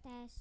Tes.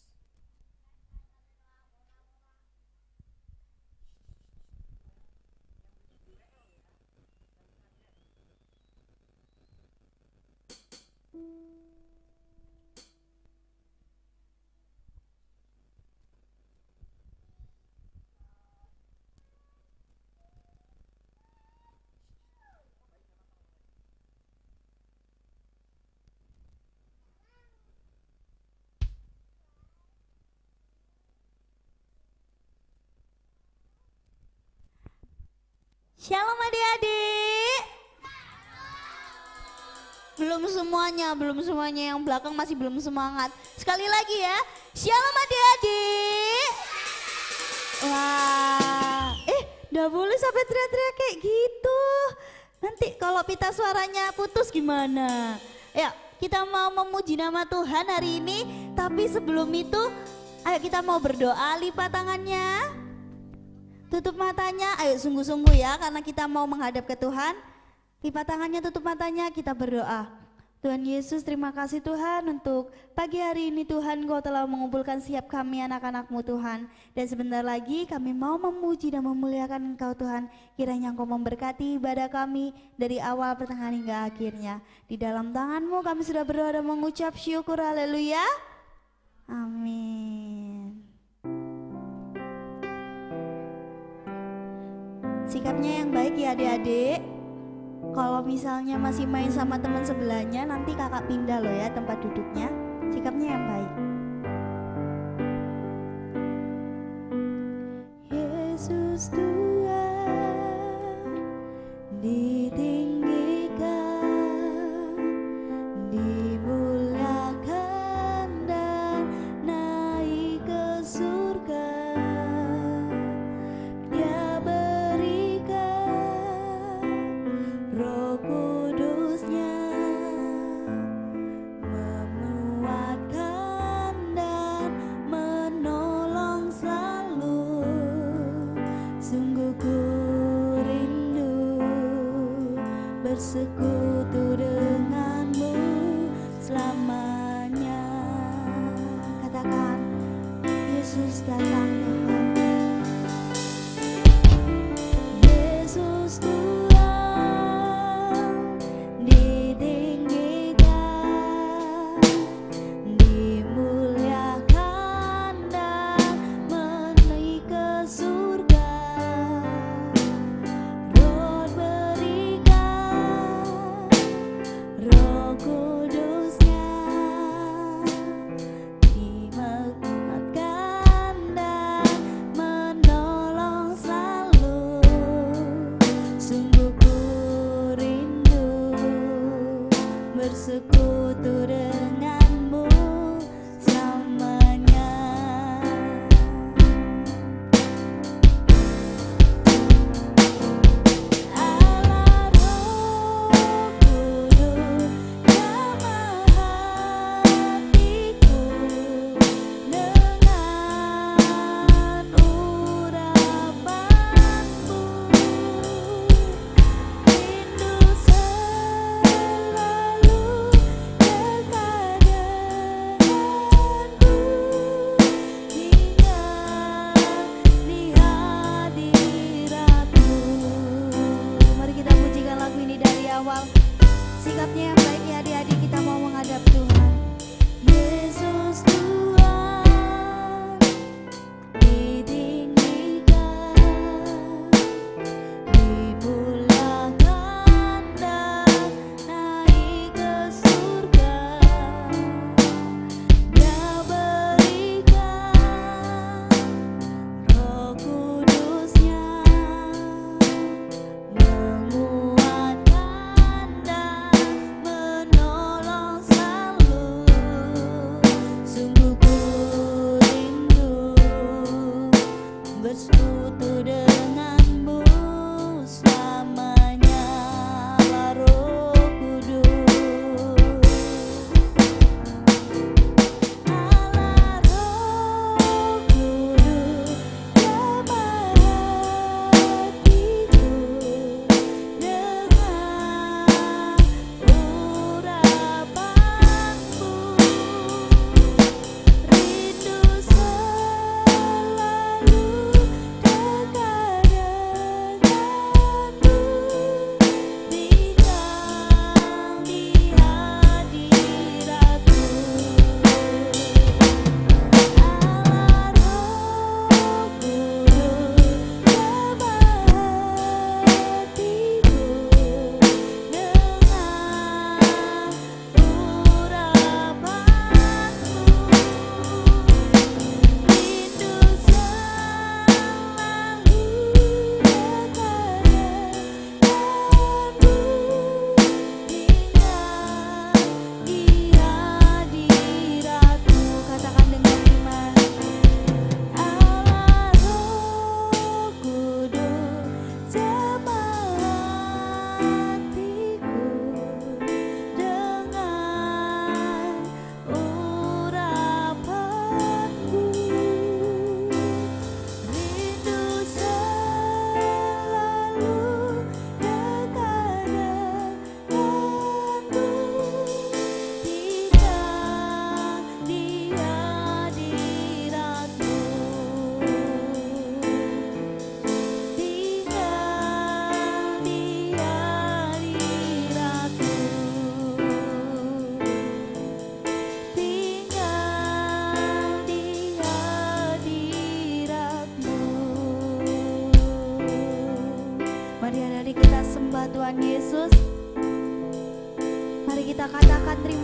Shalom adik-adik. Belum semuanya yang belakang masih belum semangat. Sekali lagi ya, shalom adik-adik. Wah, nggak boleh sampai teriak-teriak kayak gitu. Nanti kalau pita suaranya putus gimana? Ya, kita mau memuji nama Tuhan hari ini. Tapi sebelum itu, ayo kita mau berdoa, lipat tangannya. Tutup matanya, ayo sungguh-sungguh ya, karena kita mau menghadap ke Tuhan. Lipat tangannya, tutup matanya, kita berdoa. Tuhan Yesus, terima kasih Tuhan untuk pagi hari ini Tuhan, Kau telah mengumpulkan setiap kami anak-anak-Mu Tuhan. Dan sebentar lagi kami mau memuji dan memuliakan Engkau Tuhan. Kiranya Engkau memberkati ibadah kami dari awal, pertengahan hingga akhirnya. Di dalam tangan-Mu kami sudah berdoa dan mengucap syukur, haleluya. Amin. Sikapnya yang baik ya adik-adik. Kalau misalnya masih main sama teman sebelahnya, nanti kakak pindah loh ya tempat duduknya. Sikapnya yang baik. Yesus Tuhan ditinggikan, dimuliakan dan naik ke surga. Roh Kudusnya menguatkan dan menolong selalu. Sungguh ku rindu bersekutu denganmu selamanya. Katakan, Yesus datang Tuhan. Yesus Tuhan ditinggikan, dimuliakan dan menaik ke surga. Roh berikan, Roh Kudusnya dimenguatkan dan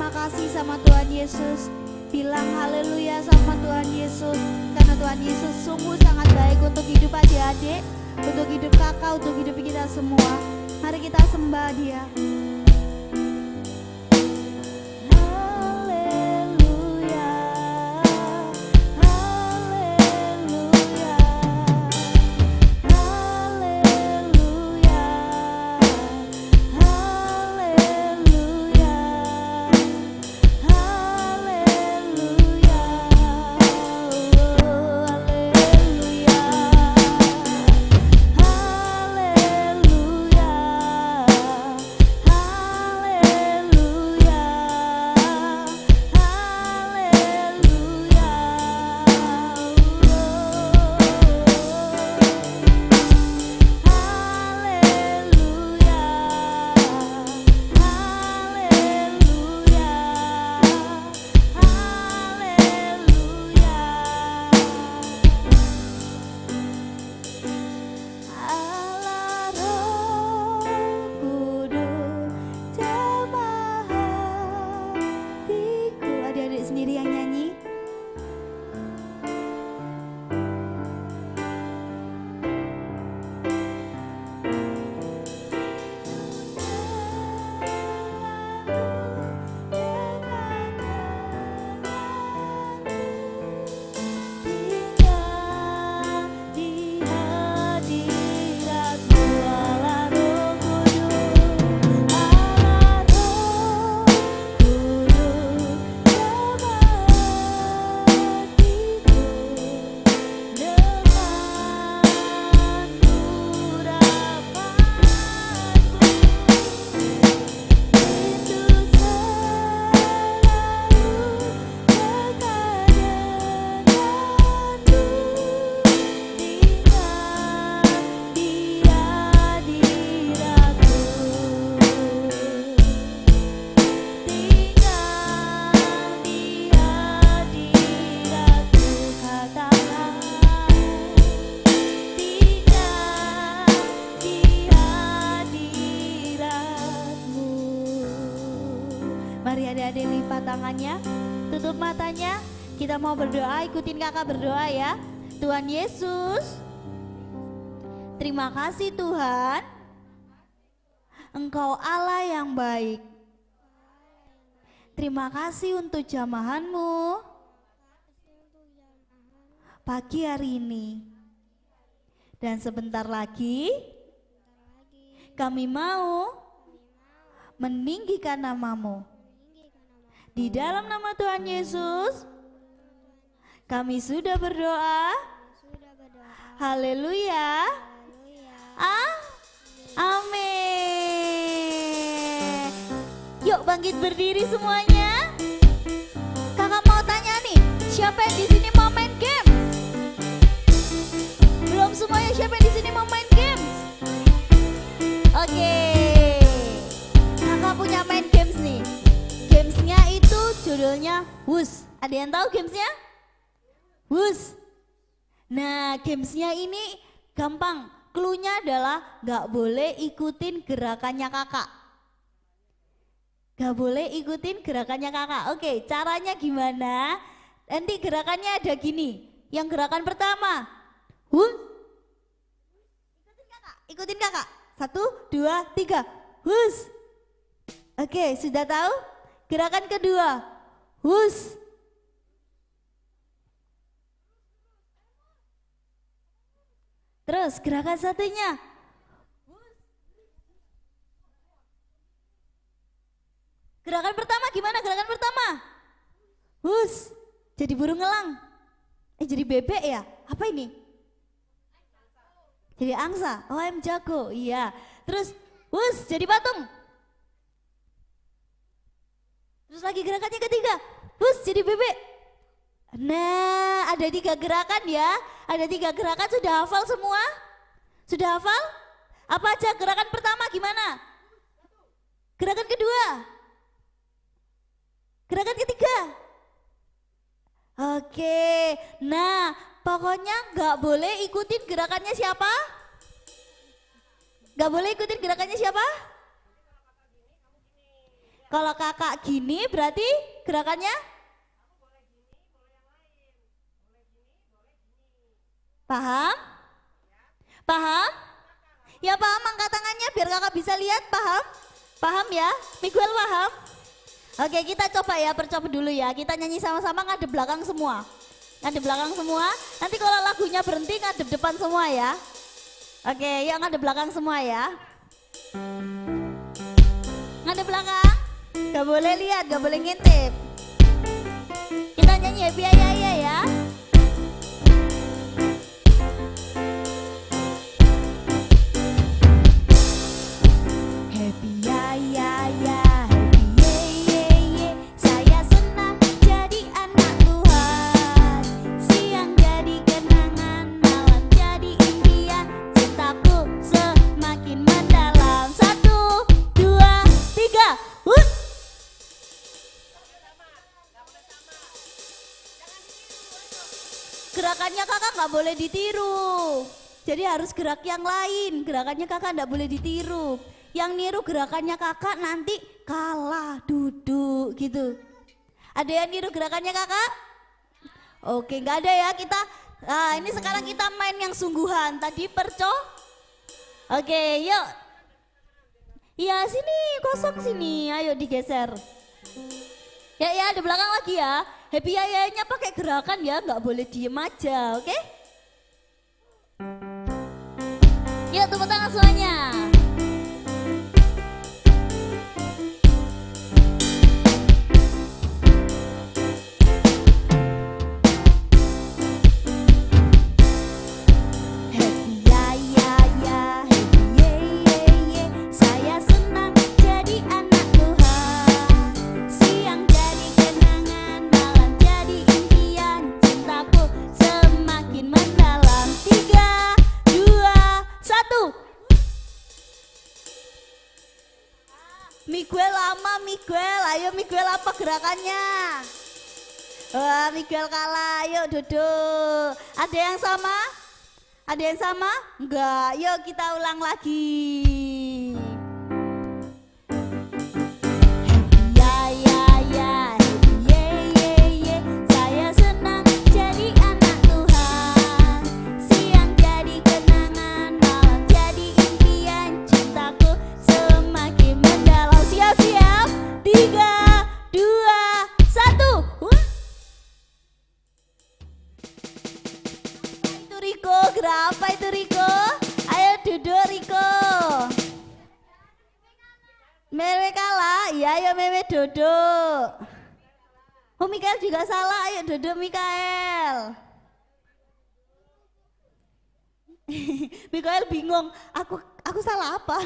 terima kasih sama Tuhan Yesus. Bilang haleluya sama Tuhan Yesus. Karena Tuhan Yesus sungguh sangat baik untuk hidup adik-adik, untuk hidup kakak, untuk hidup kita semua. Mari kita sembah Dia. Mari adik-adik lipat tangannya, tutup matanya. Kita mau berdoa, ikutin kakak berdoa ya. Tuhan Yesus, terima kasih Tuhan, Engkau Allah yang baik. Terima kasih untuk jamahan-Mu pagi hari ini. Dan sebentar lagi kami mau meninggikan nama-Mu. Di dalam nama Tuhan Yesus kami sudah berdoa. Haleluya. Amin. Yuk bangkit berdiri semuanya. Kakak mau tanya nih, siapa yang di sini mau main games? Belum semuanya, siapa yang di sini mau main games? Oke. Kakak punya main games nih. Gamesnya itu judulnya Wus. Ada yang tahu gamesnya? Wus. Nah, gamesnya ini gampang. Cluenya adalah gak boleh ikutin gerakannya kakak. Gak boleh ikutin gerakannya kakak. Oke, caranya gimana? Nanti gerakannya ada gini. Yang gerakan pertama, Wus. Ikutin kakak. 1, 2, 3. Wus. Oke, sudah tahu? Gerakan kedua, Wus. Terus gerakan satunya, gerakan pertama gimana? Gerakan pertama, Wus. Jadi burung elang. Jadi bebek ya? Apa ini? Jadi angsa. Oh, I'm jago. Iya. Terus, Wus. Jadi patung. Terus lagi gerakannya ketiga, Wus. Jadi bebek. Nah, ada 3 gerakan ya. Ada 3 gerakan, sudah hafal semua? Sudah hafal? Apa aja? Gerakan pertama gimana? Gerakan kedua? Gerakan ketiga? Oke, nah pokoknya nggak boleh ikutin gerakannya siapa? Nggak boleh ikutin gerakannya siapa? Kalau kakak gini berarti gerakannya? Paham? Paham? Ya paham, angkat tangannya biar kakak bisa lihat, paham? Paham ya? Miguel paham? Oke, kita coba ya, percoba dulu ya. Kita nyanyi sama-sama ngadep belakang semua. Ngadep belakang semua. Nanti kalau lagunya berhenti ngadep depan semua ya. Oke, yuk ngadep belakang semua ya. Ngadep belakang. Gak boleh lihat, gak boleh ngintip. Kita nyanyi happy ya ya. Happy ya ya ya. Gerakannya kakak nggak boleh ditiru, jadi harus gerak yang lain. Gerakannya kakak nggak boleh ditiru. Yang niru gerakannya kakak nanti kalah duduk gitu. Ada yang niru gerakannya kakak? Oke, nggak ada ya kita. Nah, ini sekarang kita main yang sungguhan. Tadi perco. Oke, yuk. Iya sini kosong sini, ayo digeser. Ya di belakang lagi ya. Happy ya-nya pakai gerakan ya, nggak boleh diem aja, oke? Yuk tepuk tangan semuanya. Miguel lama, Miguel, ayo Miguel apa gerakannya? Wah, Miguel kalah, yuk duduk. Ada yang sama? Ada yang sama? Enggak, yuk kita ulang lagi. Apa itu Riko? Ayo duduk Riko. Mewe kalah, iya ayo Mewe duduk. Oh Mikael juga salah, ayo duduk Mikael. Mikael bingung, aku salah apa?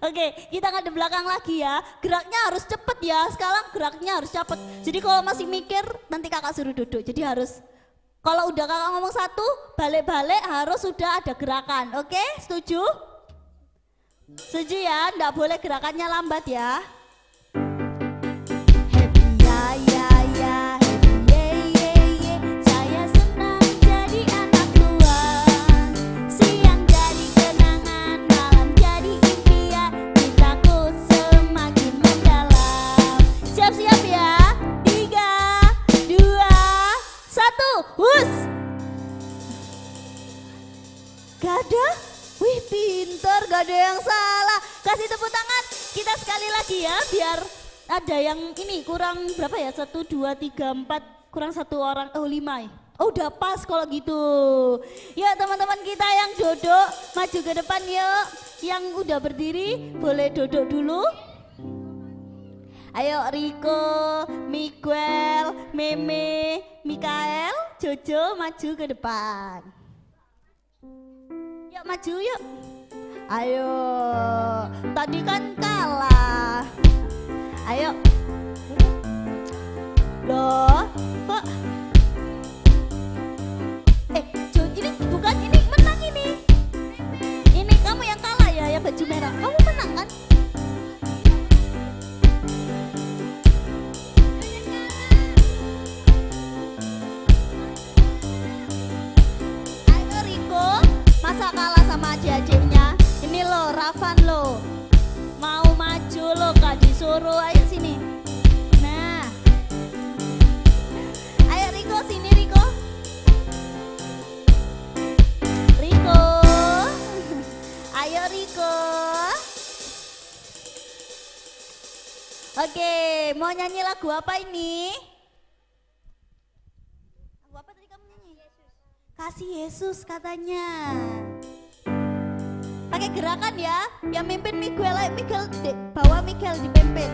Oke, kita ngadep belakang lagi ya. Geraknya harus cepet ya, sekarang geraknya harus cepet. Jadi kalau masih mikir, nanti kakak suruh duduk. Jadi harus kalau udah kakak ngomong satu, balik-balik harus sudah ada gerakan, oke? Setuju? Setuju ya, nggak boleh gerakannya lambat ya. Happy ya ya ya, happy ye ye ye. Saya senang jadi anak Tuhan. Siang jadi kenangan, malam jadi impian. Cintaku semakin mendalam. Siap-siap ya, 3, 2, 1, hus. Gak ada? Wih pinter, gak ada yang salah. Kasih tepuk tangan, kita sekali lagi ya. Biar ada yang ini kurang berapa ya? 1, 2, 3, 4, kurang 1 orang, oh 5 ya. Oh udah pas kalau gitu. Yuk teman-teman kita yang duduk, maju ke depan yuk. Yang udah berdiri, boleh duduk dulu. Ayo Riko, Miguel, Meme, Mikael, Jojo maju ke depan. Yuk maju yuk. Ayo, tadi kan kalah. Ayo. Loh, kok? Ini bukan, ini menang ini. Ini kamu yang kalah ya, yang baju merah. Kamu menang kan? Masa kalah sama adik-adiknya? Ini lo, Rafan lo mau maju lo, gak disuruh. Ayo sih. Oke, mau nyanyi lagu apa ini? Lagu apa tadi kamu nyanyi? Kasih Yesus katanya. Pakai gerakan ya, yang mimpin Miguel, bawa Miguel dipimpin.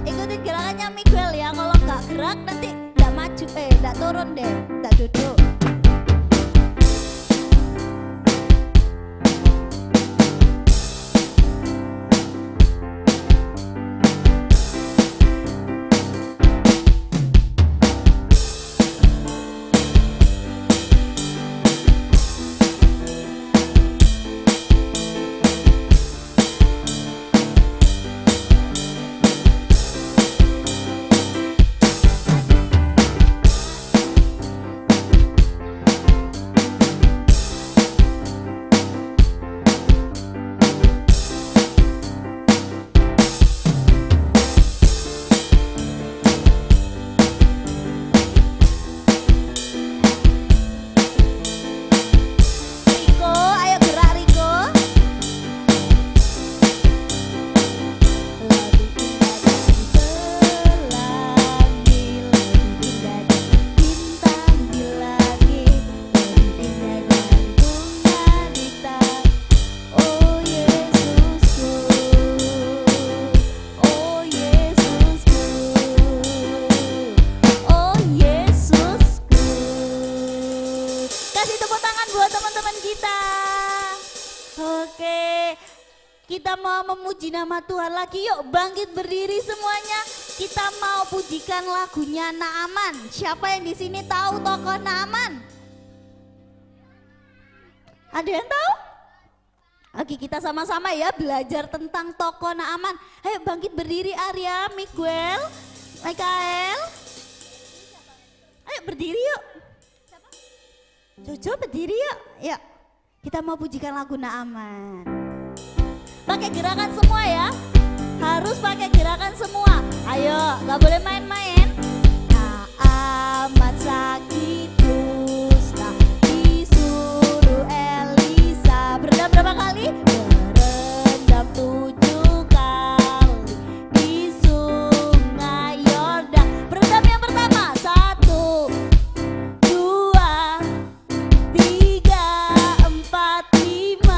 Ikutin gerakannya Miguel ya, kalau nggak gerak nanti nggak maju, nggak turun deh, nggak duduk. Kita mau memuji nama Tuhan lagi, yuk bangkit berdiri semuanya. Kita mau pujikan lagunya Naaman. Siapa yang di sini tahu tokoh Naaman? Ada yang tahu? Oke, kita sama-sama ya belajar tentang tokoh Naaman. Ayo bangkit berdiri Arya, Miguel, Michael. Ayo berdiri yuk. Jojo berdiri yuk. Yuk, kita mau pujikan lagu Naaman. Pakai gerakan semua ya, harus pakai gerakan semua. Ayo, gak boleh main-main. Naaman sakit kusta, disuruh Elisa berendam berapa kali? Berendam 7 kali di sungai Yordan. Berendam yang pertama, 1, 2, 3, 4, 5.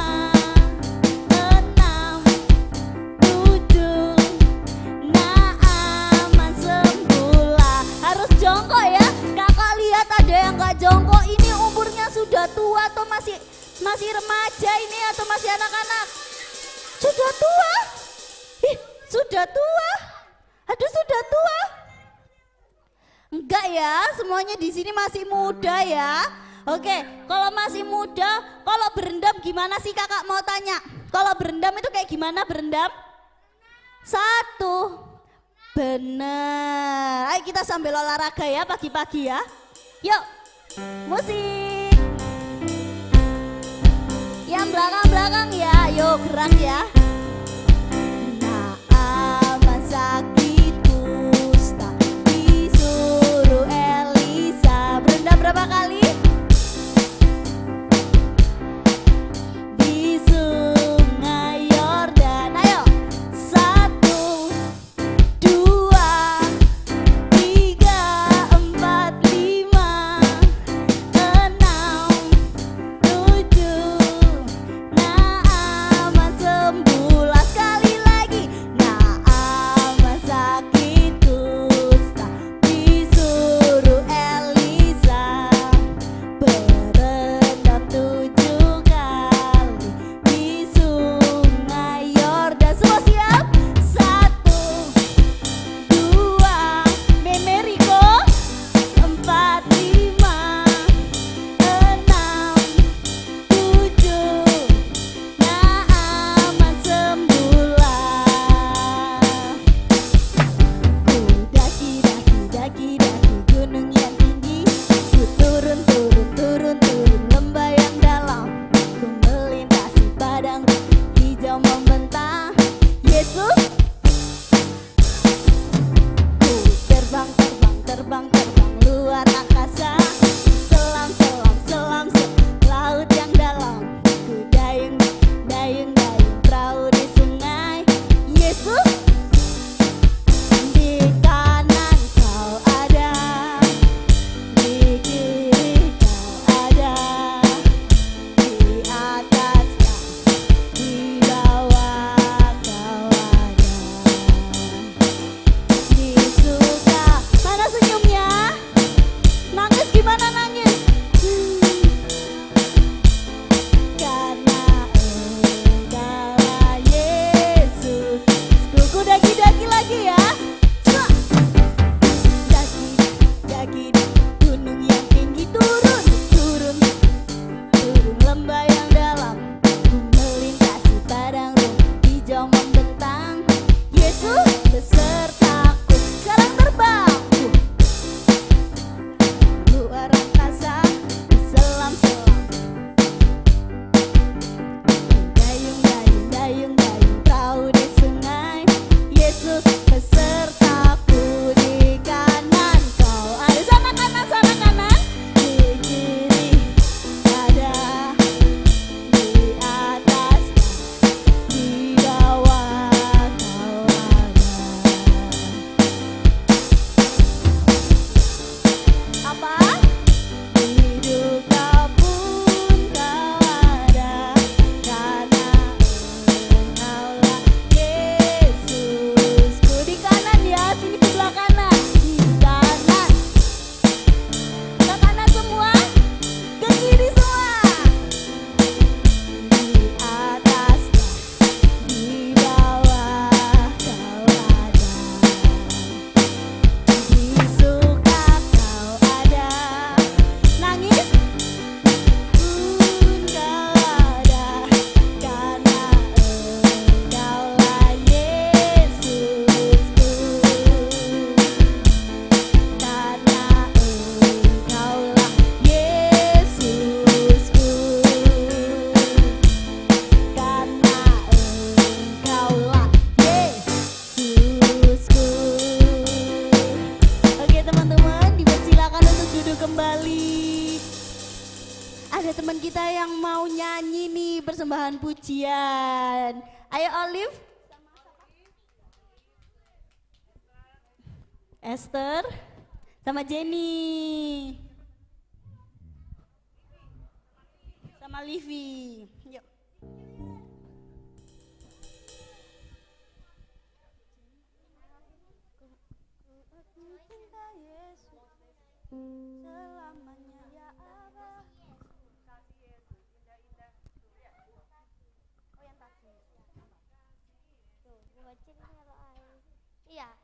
Jongkok ini umurnya sudah tua atau masih remaja ini atau masih anak-anak? Sudah tua? Sudah tua? Aduh, sudah tua? Enggak ya, semuanya di sini masih muda ya. Oke, kalau masih muda, kalau berendam gimana sih kakak mau tanya? Kalau berendam itu kayak gimana berendam? 1, bener. Ayo kita sambil olahraga ya pagi-pagi ya. Yuk. Musik yang belakang-belakang ya, yuk gerak ya. Naaman sakit kusta, disuruh Elisa berendam berapa kali? Di sungai Yordan. Ayo, 1, 2, 3, 4, 5. Naaman sembuh. teman-teman, dipersilakan untuk duduk kembali. Ada teman kita yang mau nyanyi nih persembahan pujian. Ayo Olive, Esther, sama Jenny, sama Livi. Yuk. Selamanya ya Allah. Oh yang tadi. Tuh, ngecek kalau air. Iya.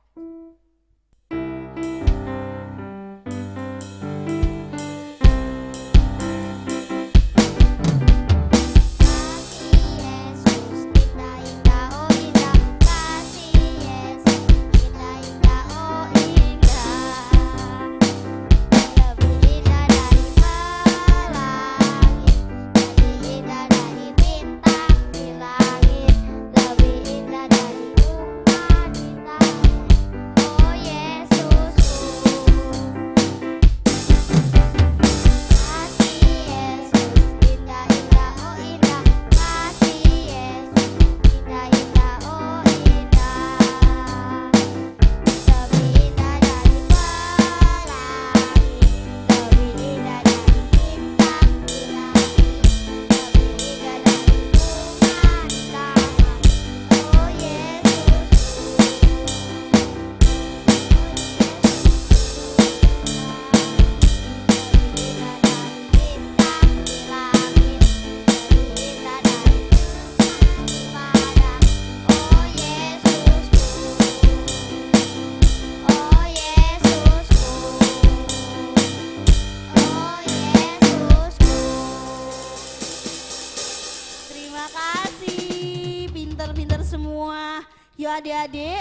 Yuk adik-adik,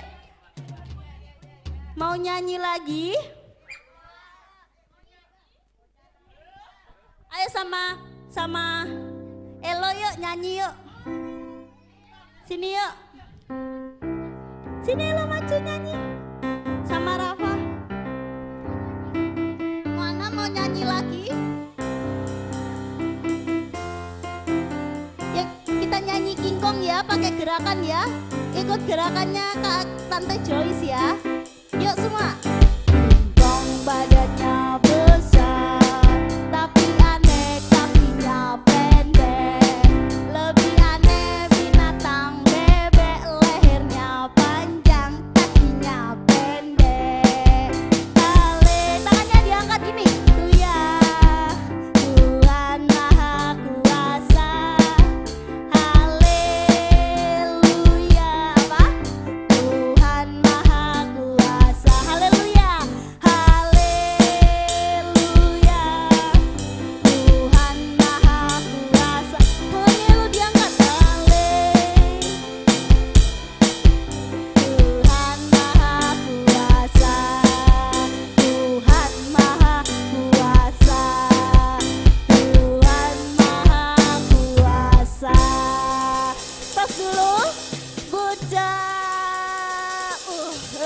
mau nyanyi lagi? Ayo sama Elo yuk nyanyi yuk. Sini yuk. Sini Elo maju nyanyi. Sama Rafa. Mana mau nyanyi lagi? Ya kita nyanyi King Kong ya, pakai gerakan ya. Ikut gerakannya Kak Tante Joyce ya. Yuk semua. Kong badannya besar, tapi aneh kakinya pendek. Lebih aneh binatang bebek, lehernya panjang, kakinya pendek. Hale, tangannya diangkat gini. Tuh ya, Tuhan Maha Kuasa.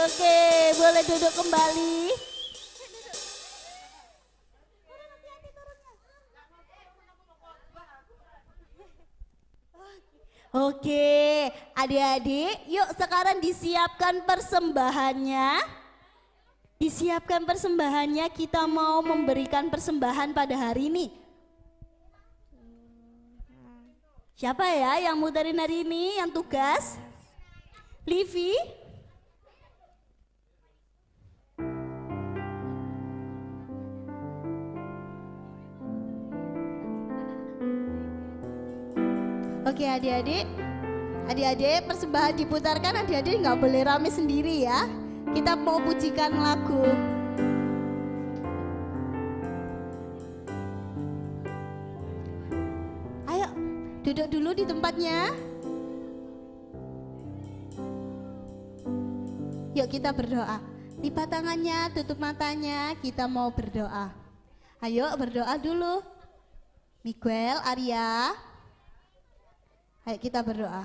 Oke, boleh duduk kembali. Oke, adik-adik, yuk sekarang disiapkan persembahannya. Disiapkan persembahannya, kita mau memberikan persembahan pada hari ini. Siapa ya yang muterin hari ini, yang tugas? Livi? Oke adik-adik persembahan diputarkan, adik-adik nggak boleh rame sendiri ya. Kita mau pujikan lagu. Ayo duduk dulu di tempatnya. Yuk kita berdoa. Lipat tangannya, tutup matanya, kita mau berdoa. Ayo berdoa dulu. Miguel, Arya. Ayo kita berdoa.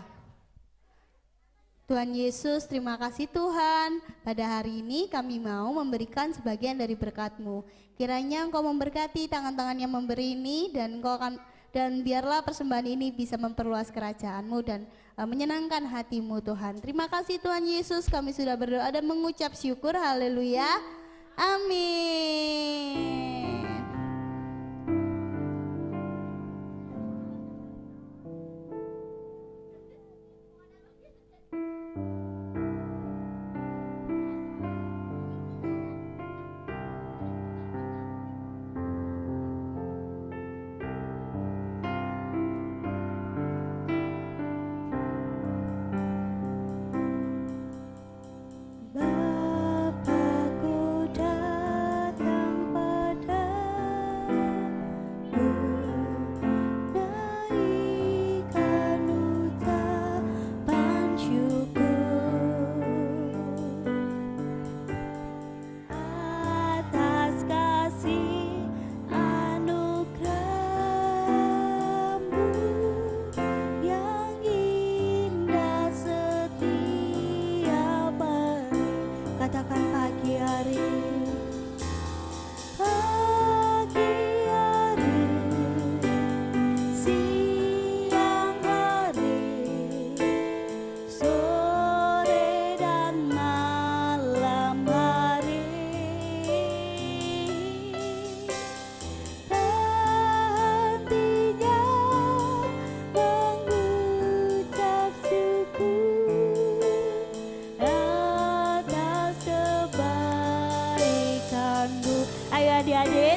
Tuhan Yesus, terima kasih Tuhan. Pada hari ini kami mau memberikan sebagian dari berkat-Mu. Kiranya Engkau memberkati tangan-tangan yang memberi ini dan biarlah persembahan ini bisa memperluas kerajaan-Mu dan menyenangkan hati-Mu Tuhan. Terima kasih Tuhan Yesus, kami sudah berdoa dan mengucap syukur. Haleluya. Amin.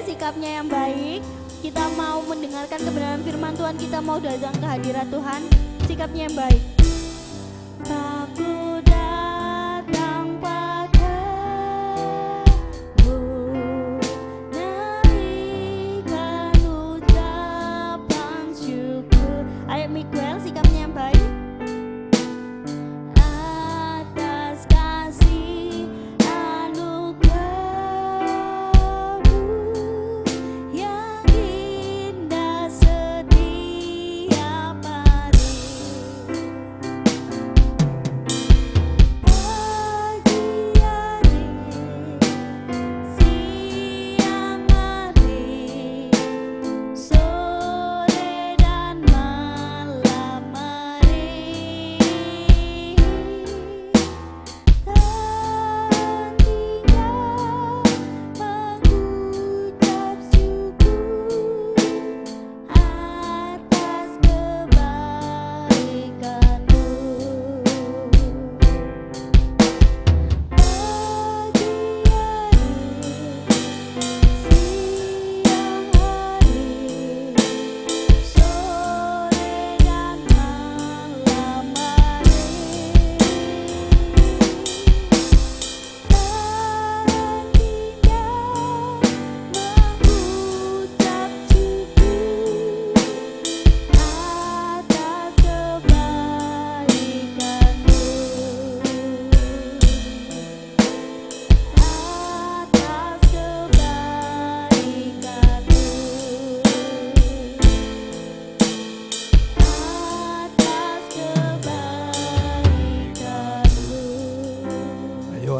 Sikapnya yang baik, kita mau mendengarkan kebenaran firman Tuhan, kita mau datang ke hadirat Tuhan. Sikapnya yang baik. Aku datang padamu, naikkan ucapan syukur. Ayo Miguel, sikapnya yang baik. Atas kasih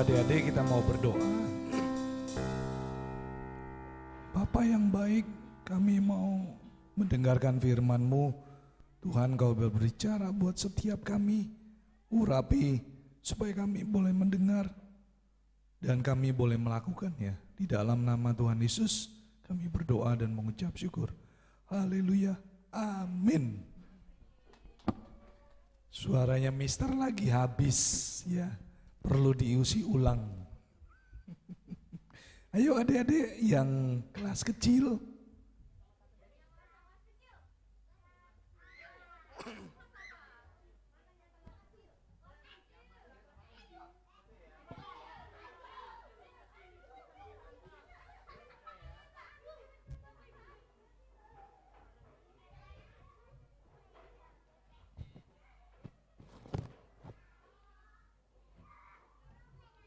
adik-adik kita mau berdoa. Bapa yang baik, kami mau mendengarkan firman-Mu. Tuhan, Kau berbicara buat setiap kami, urapi supaya kami boleh mendengar dan kami boleh melakukannya. Di dalam nama Tuhan Yesus kami berdoa dan mengucap syukur. Haleluya, amin. Suaranya Mister lagi habis ya. Perlu diusi ulang. Ayo adik-adik yang kelas kecil.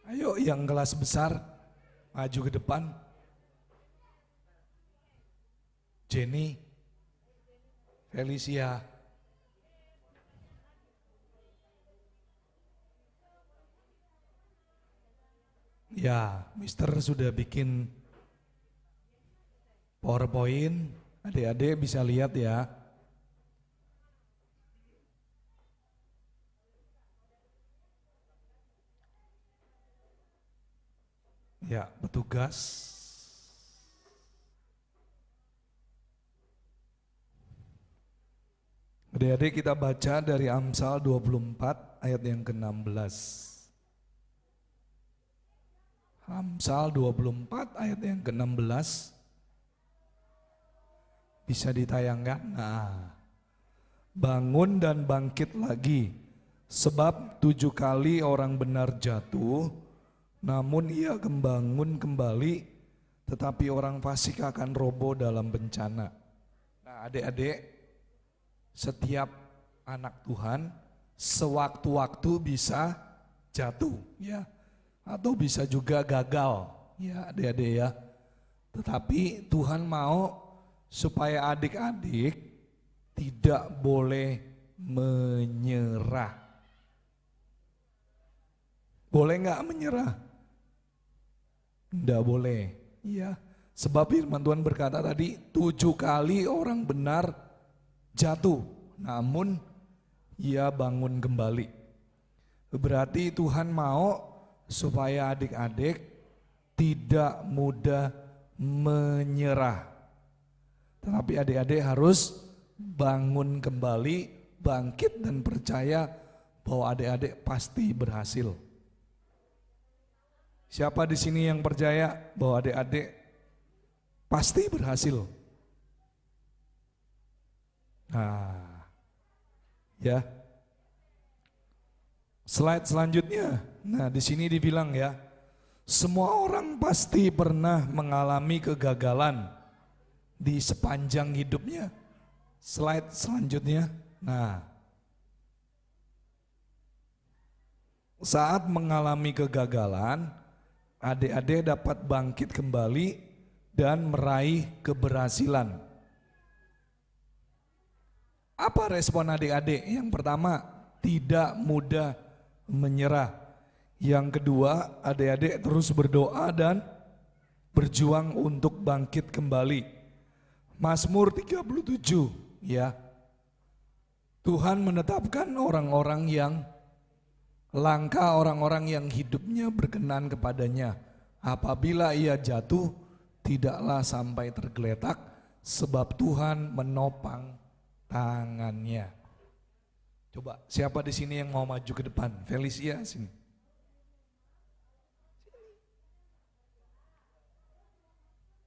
Ayo yang kelas besar, maju ke depan. Jenny, Felicia, Ya, Mister sudah bikin PowerPoint, adik-adik bisa lihat ya. Ya, petugas. Adik-adik kita baca dari Amsal 24 ayat yang ke-16. Amsal 24 ayat yang ke-16. Bisa ditayangkan? Nah, bangun dan bangkit lagi, sebab 7 kali orang benar jatuh, namun ia membangun kembali, tetapi orang fasik akan roboh dalam bencana. Nah, adik-adik, setiap anak Tuhan sewaktu-waktu bisa jatuh, ya, atau bisa juga gagal, ya adik-adik ya. Tetapi Tuhan mau supaya adik-adik tidak boleh menyerah. Boleh nggak menyerah? Tidak boleh, ya. Sebab firman Tuhan berkata tadi 7 kali orang benar jatuh, namun ia bangun kembali. Berarti Tuhan mau supaya adik-adik tidak mudah menyerah. Tetapi adik-adik harus bangun kembali, bangkit dan percaya bahwa adik-adik pasti berhasil. Siapa di sini yang percaya bahwa adik-adik pasti berhasil? Nah, ya. Slide selanjutnya. Nah, di sini dibilang ya, semua orang pasti pernah mengalami kegagalan di sepanjang hidupnya. Slide selanjutnya. Nah, saat mengalami kegagalan, adik-adik dapat bangkit kembali dan meraih keberhasilan. Apa respon adik-adik? Yang pertama, tidak mudah menyerah. Yang kedua, adik-adik terus berdoa dan berjuang untuk bangkit kembali. Mazmur 37, ya. Tuhan menetapkan orang-orang yang langkah, orang-orang yang hidupnya berkenan kepadanya. Apabila ia jatuh, tidaklah sampai tergeletak, sebab Tuhan menopang tangannya. Coba siapa di sini yang mau maju ke depan? Felicia sini.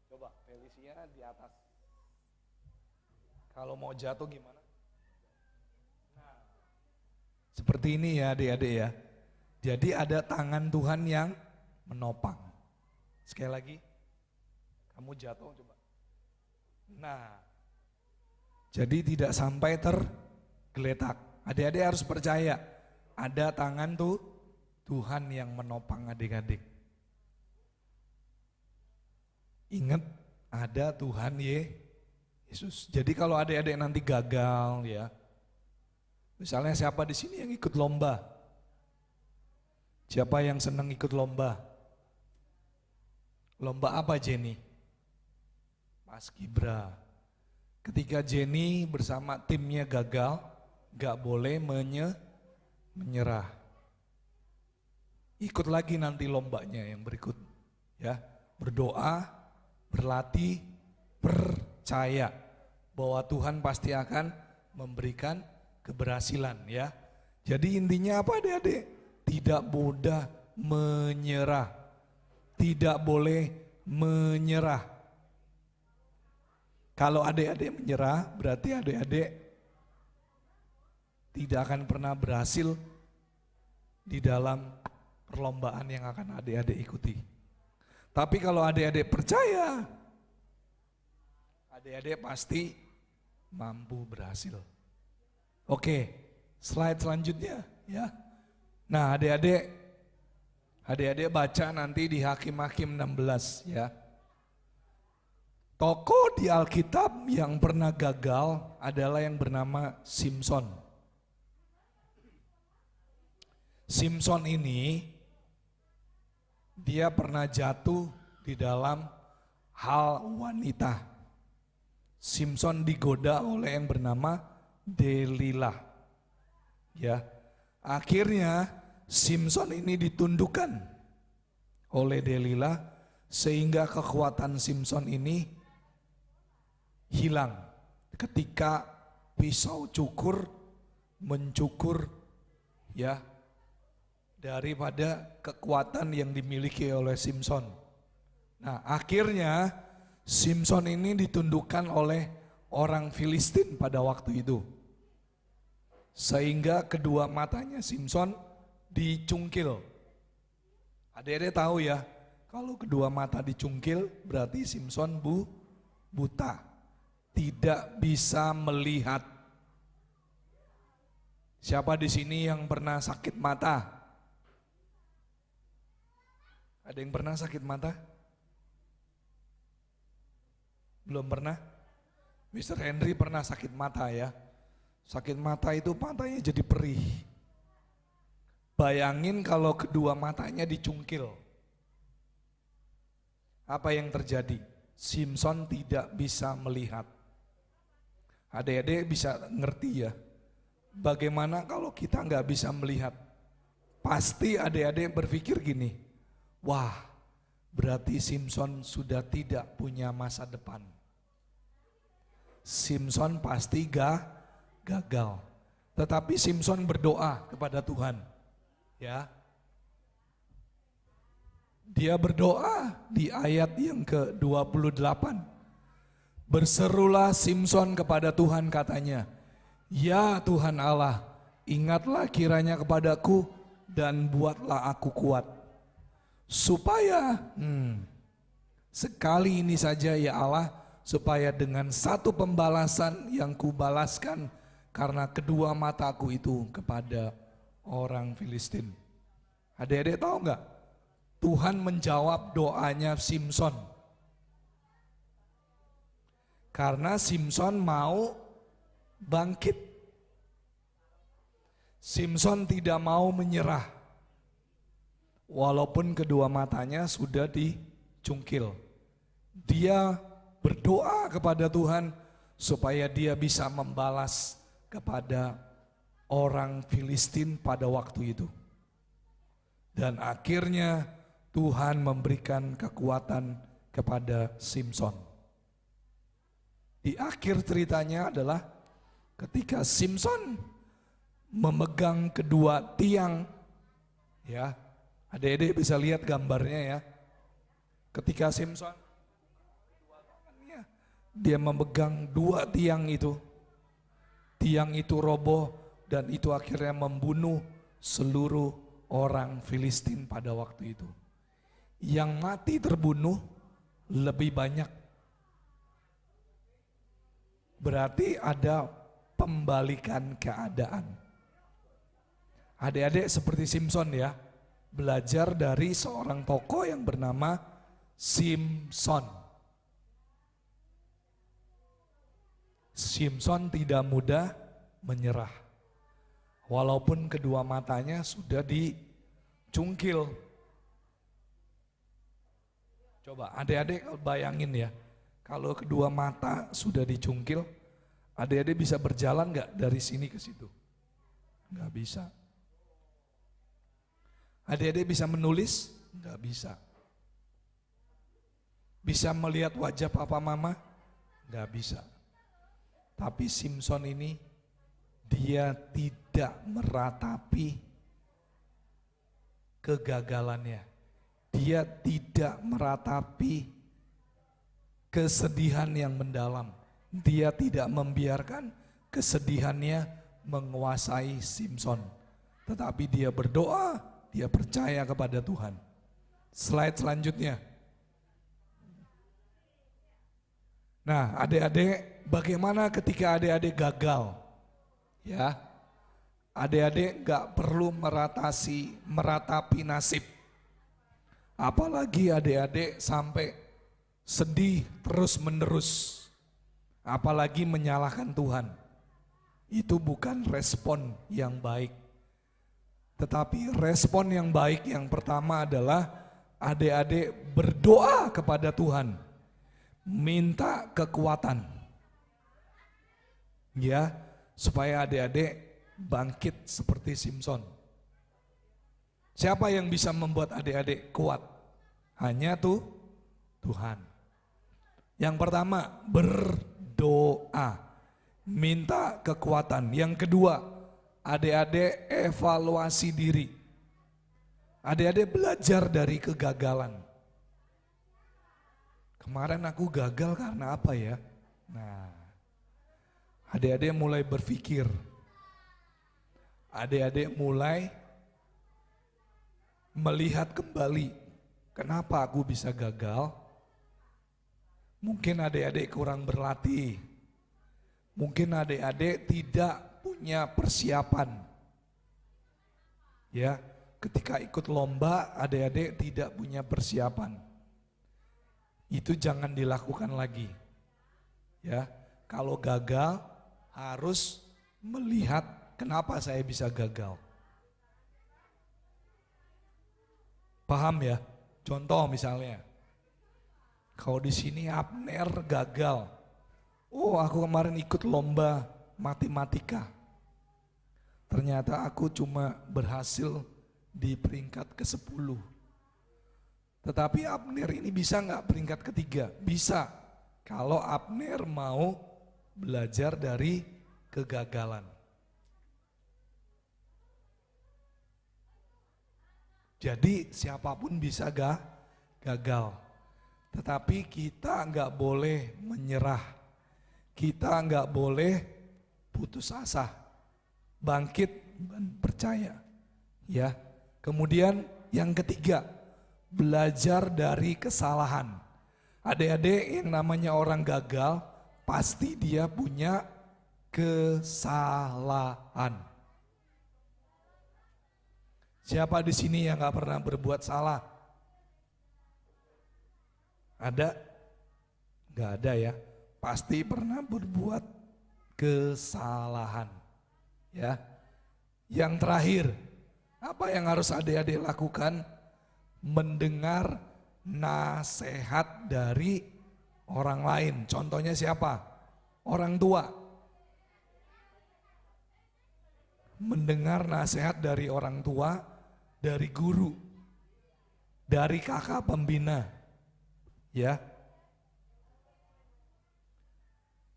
Coba Felicia di atas. Kalau mau jatuh gimana? Nah, seperti ini ya adik-adik ya. Jadi ada tangan Tuhan yang menopang. Sekali lagi, kamu jatuh coba. Nah, jadi tidak sampai tergeletak. Adik-adik harus percaya, ada tangan tuh Tuhan yang menopang adik-adik. Ingat, ada Tuhan Yesus. Jadi kalau adik-adik nanti gagal ya, misalnya siapa di sini yang ikut lomba? Siapa yang senang ikut lomba? Lomba apa Jenny? Paskibra. Ketika Jenny bersama timnya gagal, gak boleh menyerah. Ikut lagi nanti lombanya yang berikut, ya. Berdoa, berlatih, percaya bahwa Tuhan pasti akan memberikan keberhasilan, ya. Jadi intinya apa adik-adik? Tidak mudah menyerah, tidak boleh menyerah. Kalau adik-adik menyerah, berarti adik-adik tidak akan pernah berhasil di dalam perlombaan yang akan adik-adik ikuti. Tapi kalau adik-adik percaya, adik-adik pasti mampu berhasil. Oke, slide selanjutnya ya. Nah, adik-adik baca nanti di Hakim-Hakim 16 ya. Tokoh di Alkitab yang pernah gagal adalah yang bernama Simson. Simson ini dia pernah jatuh di dalam hal wanita. Simson digoda oleh yang bernama Delilah. Ya, akhirnya Simson ini ditundukkan oleh Delilah sehingga kekuatan Simson ini hilang ketika pisau cukur mencukur ya daripada kekuatan yang dimiliki oleh Simson. Nah, akhirnya Simson ini ditundukkan oleh orang Filistin pada waktu itu. Sehingga kedua matanya Simson dicungkil. Adik-adik tahu ya, kalau kedua mata dicungkil berarti Simson buta. Tidak bisa melihat. Siapa di sini yang pernah sakit mata? Ada yang pernah sakit mata? Belum pernah? Mr. Henry pernah sakit mata ya. Sakit mata itu matanya jadi perih. Bayangin kalau kedua matanya dicungkil. Apa yang terjadi? Simson tidak bisa melihat. Adik-adik bisa ngerti ya. Bagaimana kalau kita nggak bisa melihat? Pasti adik-adik berpikir gini. Wah, berarti Simson sudah tidak punya masa depan. Simson pasti gagal. Tetapi Simson berdoa kepada Tuhan. Ya. Dia berdoa di ayat yang ke-28. Berserulah Simson kepada Tuhan katanya, "Ya Tuhan Allah, ingatlah kiranya kepadaku dan buatlah aku kuat. Supaya sekali ini saja ya Allah, supaya dengan satu pembalasan yang kubalaskan karena kedua mataku itu kepada orang Filistin." Adik-adik tahu nggak? Tuhan menjawab doanya Simson. Karena Simson mau bangkit. Simson tidak mau menyerah. Walaupun kedua matanya sudah dicungkil. Dia berdoa kepada Tuhan supaya dia bisa membalas kepada orang Filistin pada waktu itu. Dan akhirnya Tuhan memberikan kekuatan kepada Simson. Di akhir ceritanya adalah ketika Simson memegang kedua tiang, ya, adik-adik bisa lihat gambarnya ya. Ketika Simson dia memegang dua tiang itu roboh dan itu akhirnya membunuh seluruh orang Filistin pada waktu itu. Yang mati terbunuh lebih banyak. Berarti ada pembalikan keadaan. Adik-adik seperti Simson ya, belajar dari seorang tokoh yang bernama Simson. Simson tidak mudah menyerah. Walaupun kedua matanya sudah dicungkil. Coba adik-adik bayangin ya, kalau kedua mata sudah dicungkil, adik-adik bisa berjalan nggak dari sini ke situ? Nggak bisa. Adik-adik bisa menulis? Nggak bisa. Bisa melihat wajah papa mama? Nggak bisa. Tapi Simson ini, dia tidak meratapi kegagalannya. Dia tidak meratapi kesedihan yang mendalam. Dia tidak membiarkan kesedihannya menguasai Simson. Tetapi dia berdoa, dia percaya kepada Tuhan. Slide selanjutnya. Nah, adik-adik, bagaimana ketika adik-adik gagal? Ya, adik-adik gak perlu meratapi nasib. Apalagi adik-adik sampai sedih terus-menerus. Apalagi menyalahkan Tuhan. Itu bukan respon yang baik. Tetapi respon yang baik yang pertama adalah adik-adik berdoa kepada Tuhan, minta kekuatan, ya, supaya adik-adik bangkit seperti Simson. Siapa yang bisa membuat adik-adik kuat? Hanya Tuhan. Yang pertama, berdoa, minta kekuatan. Yang kedua, adik-adik evaluasi diri. Adik-adik belajar dari kegagalan. Kemarin aku gagal karena apa ya? Nah, adik-adik mulai berpikir. Adik-adik mulai melihat kembali, kenapa aku bisa gagal? Mungkin adik-adik kurang berlatih. Mungkin adik-adik tidak punya persiapan. Ya, ketika ikut lomba, adik-adik tidak punya persiapan. Itu jangan dilakukan lagi. Ya, kalau gagal harus melihat kenapa saya bisa gagal. Paham ya? Contoh misalnya, kalau di sini Abner gagal. Oh, aku kemarin ikut lomba matematika. Ternyata aku cuma berhasil di peringkat ke-10. Tetapi Abner ini bisa nggak peringkat ketiga? Bisa, kalau Abner mau belajar dari kegagalan. Jadi siapapun bisa gagal, tetapi kita nggak boleh menyerah, kita nggak boleh putus asa, bangkit dan percaya. Ya, kemudian yang ketiga, belajar dari kesalahan. Adik-adik, yang namanya orang gagal, pasti dia punya kesalahan. Siapa di sini yang gak pernah berbuat salah? Ada? Gak ada ya. Pasti pernah berbuat kesalahan. Ya. Yang terakhir, apa yang harus adik-adik lakukan? Mendengar nasihat dari orang lain. Contohnya siapa? Orang tua. Mendengar nasihat dari orang tua, dari guru, dari kakak pembina, ya.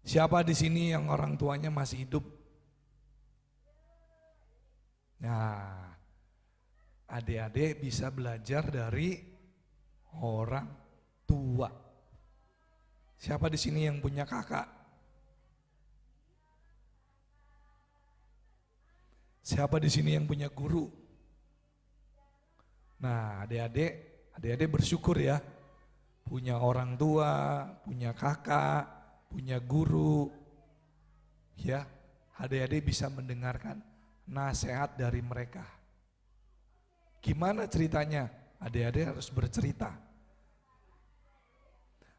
Siapa di sini yang orang tuanya masih hidup? Nah, adik-adik bisa belajar dari orang tua. Siapa di sini yang punya kakak? Siapa di sini yang punya guru? Nah, adik-adik bersyukur ya, punya orang tua, punya kakak, punya guru, ya. Adik-adik bisa mendengarkan nasihat dari mereka. Gimana ceritanya? Adik-adik harus bercerita.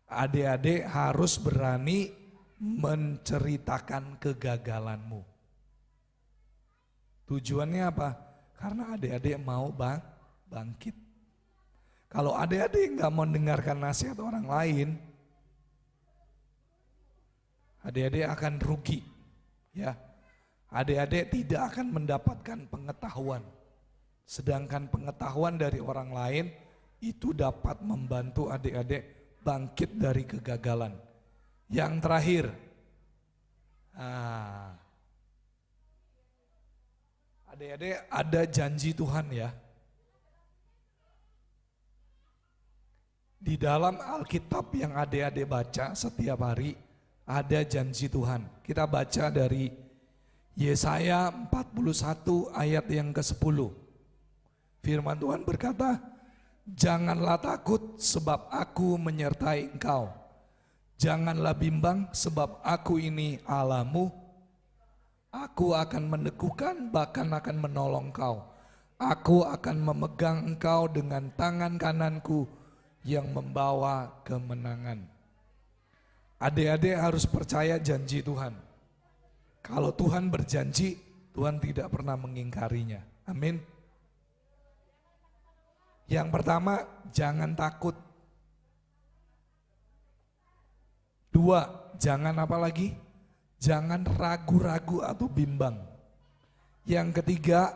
Adik-adik harus berani menceritakan kegagalanmu. Tujuannya apa? Karena adik-adik mau bangkit. Kalau adik-adik nggak mau mendengarkan nasihat orang lain, adik-adik akan rugi, ya. Adik-adik tidak akan mendapatkan pengetahuan. Sedangkan pengetahuan dari orang lain itu dapat membantu adik-adik bangkit dari kegagalan. Yang terakhir, adik-adik ada janji Tuhan ya. Di dalam Alkitab yang adik-adik baca setiap hari ada janji Tuhan. Kita baca dari Yesaya 41 ayat yang ke-10. Firman Tuhan berkata, "Janganlah takut sebab aku menyertai engkau. Janganlah bimbang sebab aku ini Allahmu. Aku akan meneguhkan bahkan akan menolong engkau. Aku akan memegang engkau dengan tangan kananku yang membawa kemenangan." Adik-adik harus percaya janji Tuhan. Kalau Tuhan berjanji, Tuhan tidak pernah mengingkarinya. Amin. Yang pertama, jangan takut. 2, jangan apa lagi? Jangan ragu-ragu atau bimbang. Yang ketiga,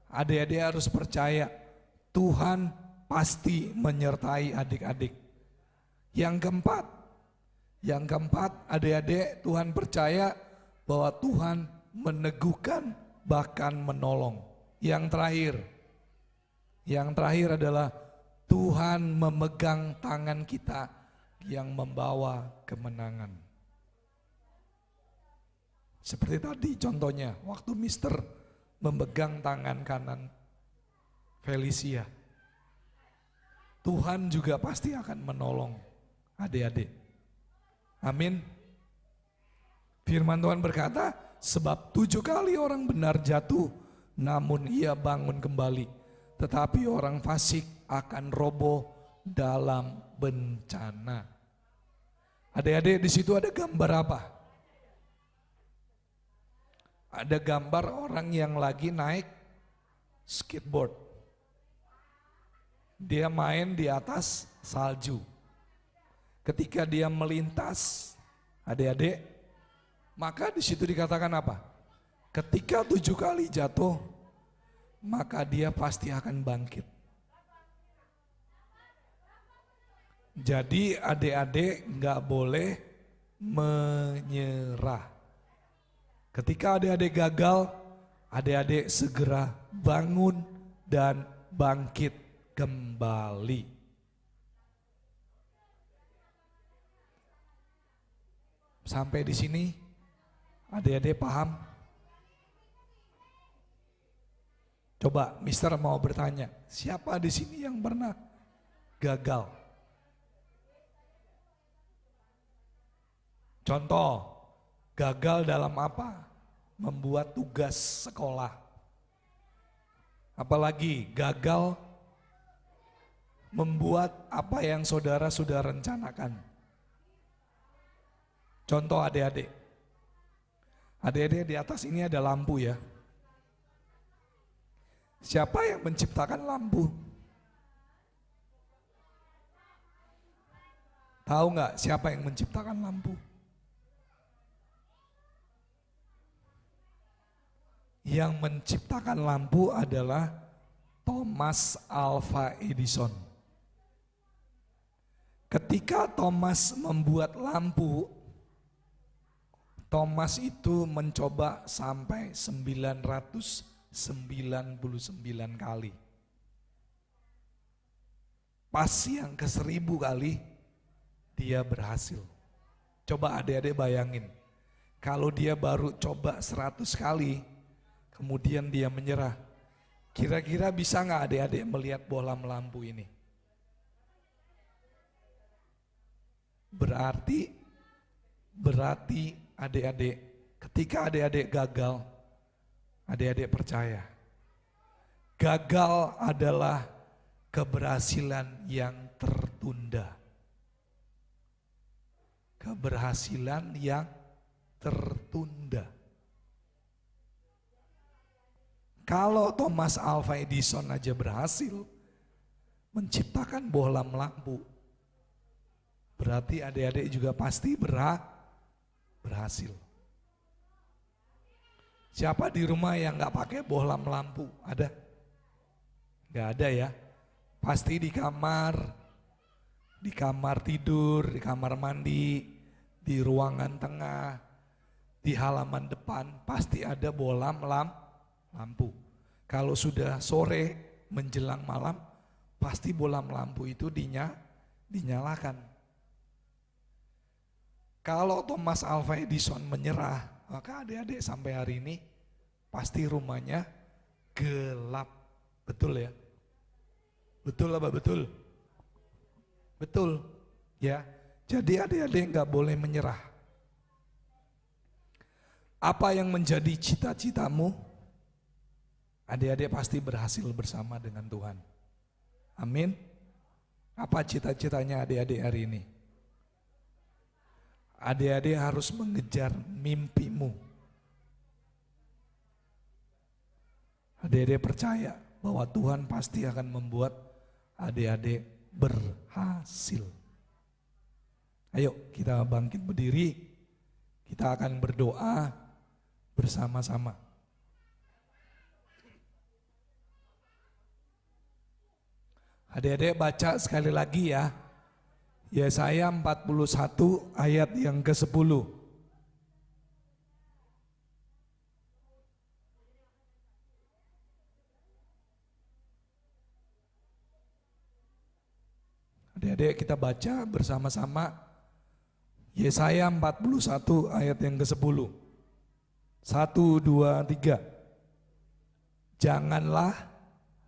adik-adik harus percaya Tuhan pasti menyertai adik-adik. Yang keempat, adik-adik Tuhan percaya bahwa Tuhan meneguhkan bahkan menolong. Yang terakhir adalah Tuhan memegang tangan kita yang membawa kemenangan. Seperti tadi contohnya, waktu Mister memegang tangan kanan Felicia. Tuhan juga pasti akan menolong adik-adik. Amin. Firman Tuhan berkata, sebab 7 kali orang benar jatuh, namun ia bangun kembali. Tetapi orang fasik akan roboh dalam bencana. Adik-adik, di situ ada gambar apa? Ada gambar orang yang lagi naik skateboard. Dia main di atas salju. Ketika dia melintas, adik-adik, maka di situ dikatakan apa? Ketika 7 kali jatuh, maka dia pasti akan bangkit. Jadi adik-adik nggak boleh menyerah. Ketika adik-adik gagal, adik-adik segera bangun dan bangkit kembali. Sampai di sini, adik-adik paham? Coba Mister mau bertanya, siapa di sini yang pernah gagal? Contoh, gagal dalam apa? Membuat tugas sekolah. Apalagi gagal membuat apa yang saudara sudah rencanakan. Contoh adik-adik. Adik-adik di atas ini ada lampu ya. Siapa yang menciptakan lampu? Tahu nggak siapa yang menciptakan lampu? Yang menciptakan lampu adalah Thomas Alva Edison. Ketika Thomas membuat lampu, Thomas itu mencoba sampai 999 kali. Pas yang ke-1000 kali, dia berhasil. Coba adik-adik bayangin, kalau dia baru coba 100 kali, kemudian dia menyerah. Kira-kira bisa nggak adik-adik melihat bohlam lampu ini? Berarti adik-adik, ketika adik-adik gagal, adik-adik percaya, gagal adalah keberhasilan yang tertunda. Keberhasilan yang tertunda. Kalau Thomas Alva Edison aja berhasil menciptakan bohlam lampu, berarti adik-adik juga pasti berhasil. Siapa di rumah yang nggak pakai bohlam lampu? Ada? Nggak ada ya? Pasti di kamar tidur, di kamar mandi, di ruangan tengah, di halaman depan, pasti ada bohlam lampu. Kalau sudah sore menjelang malam, pasti bohlam lampu itu dinyalakan. Kalau Thomas Alva Edison menyerah, maka adik-adik sampai hari ini pasti rumahnya gelap. Betul ya? Betul apa betul? Betul ya. Jadi adik-adik nggak boleh menyerah. Apa yang menjadi cita-citamu, adik-adik pasti berhasil bersama dengan Tuhan. Amin. Apa cita-citanya adik-adik hari ini? Adik-adik harus mengejar mimpimu. Adik-adik percaya bahwa Tuhan pasti akan membuat adik-adik berhasil. Ayo kita bangkit berdiri, kita akan berdoa bersama-sama. Adik-adik baca sekali lagi ya, Yesaya 41 ayat yang ke-10. Adik-adik kita baca bersama-sama Yesaya 41 ayat yang ke-10. 1, 2, 3. Janganlah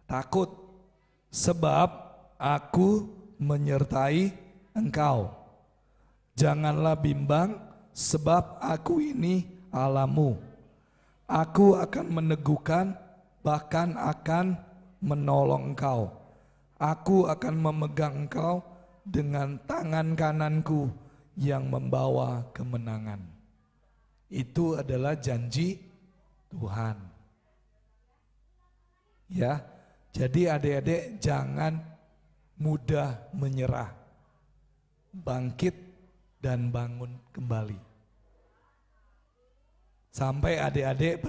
takut, sebab aku menyertai engkau. Janganlah bimbang, sebab aku ini Allahmu. Aku akan meneguhkan, bahkan akan menolong engkau. Aku akan memegang engkau dengan tangan kananku yang membawa kemenangan. Itu adalah janji Tuhan. Ya, jadi adik-adik jangan mudah menyerah. Bangkit dan bangun kembali. Sampai adik-adik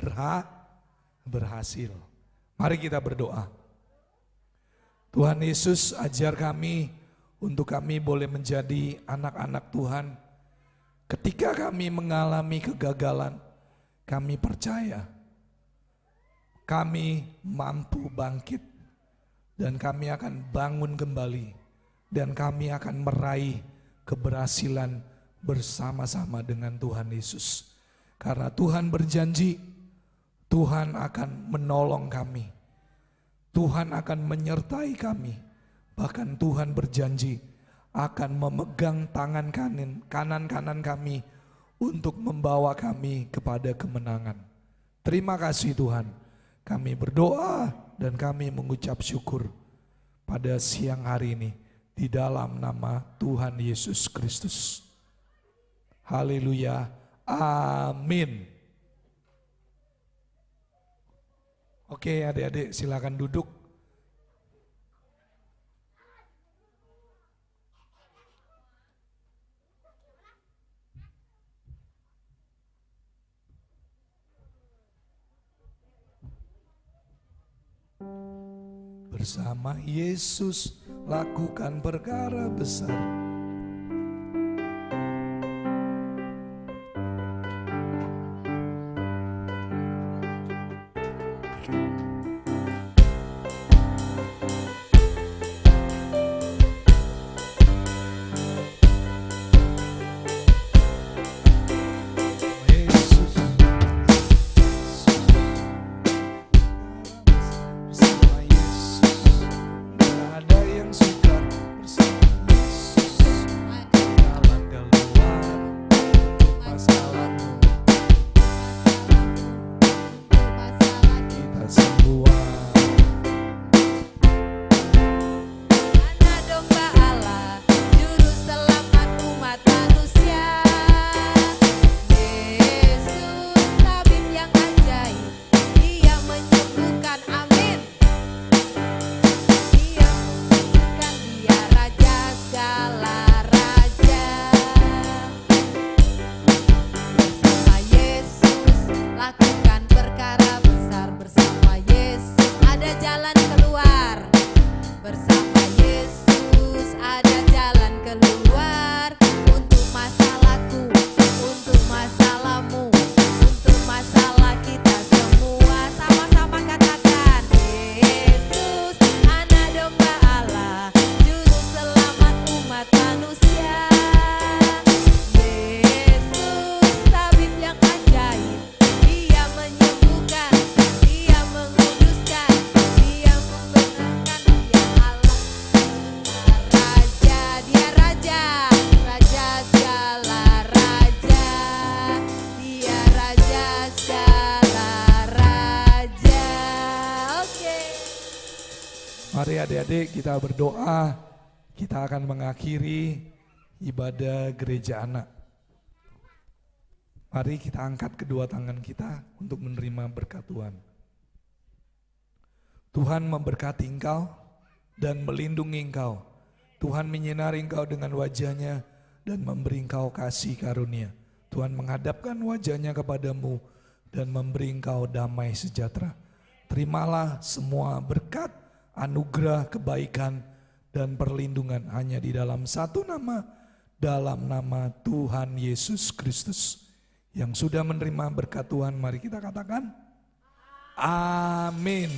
berhasil. Mari kita berdoa. Tuhan Yesus, ajar kami untuk kami boleh menjadi anak-anak Tuhan. Ketika kami mengalami kegagalan, kami percaya kami mampu bangkit dan kami akan bangun kembali dan kami akan meraih keberhasilan bersama-sama dengan Tuhan Yesus. Karena Tuhan berjanji, Tuhan akan menolong kami. Tuhan akan menyertai kami, bahkan Tuhan berjanji akan memegang tangan kanan kami untuk membawa kami kepada kemenangan. Terima kasih Tuhan, kami berdoa dan kami mengucap syukur pada siang hari ini di dalam nama Tuhan Yesus Kristus. Haleluya, amin. Oke adik-adik silakan duduk. Bersama Yesus lakukan perkara besar. Mari adik-adik kita berdoa, kita akan mengakhiri ibadah gereja anak. Mari kita angkat kedua tangan kita untuk menerima berkat Tuhan. Tuhan memberkati engkau dan melindungi engkau. Tuhan menyinari engkau dengan wajahnya dan memberi engkau kasih karunia. Tuhan menghadapkan wajahnya kepadamu dan memberi engkau damai sejahtera. Terimalah semua berkat, anugerah, kebaikan, dan perlindungan hanya di dalam satu nama, dalam nama Tuhan Yesus Kristus. Yang sudah menerima berkat Tuhan, mari kita katakan amin.